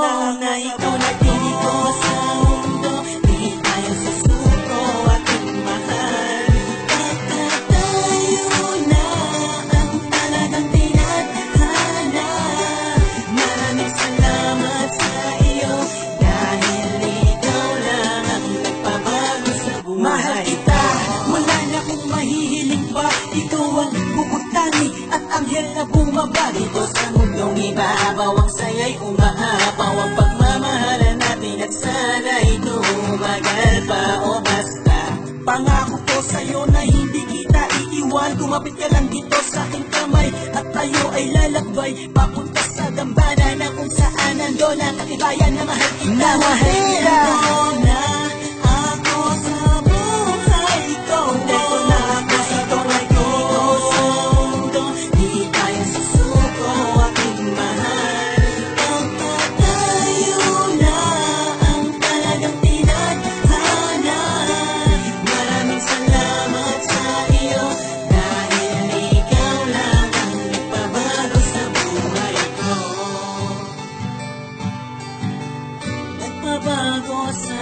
na ikaw nagtinig ko sa mundo. Di tayo susuko, aking mahal. Pagkatayo na ang talagang tinadhana. Maraming salamat sa iyo, dahil ikaw lang ang nagpabago sa buhay. Mahal kita, wala na akong mahihiling pa. Ikaw ang bubutani at anghel na bumaba dito sa mundong ibabaw. Ang saya'y umahapaw, ang pagmamahalan natin at sana'y tumagal pa o basta. Pangako ko sa'yo na hindi kita iiwan. Kumapit ka lang dito sa aking kamay at tayo ay lalakbay papunta sa dambana na kung saan nandun ang katibayan na mahal kita. Na mahal kita na ako sa buhay ko. Dito na ako sa buhay ko. Sa mundo, di tayo susuko, aking mahal. Pagkatayo na ang talagang tinadhana. Maraming salamat sa iyo, dahil ikaw lang ang nagpabago sa buhay ko. Nagpabago sa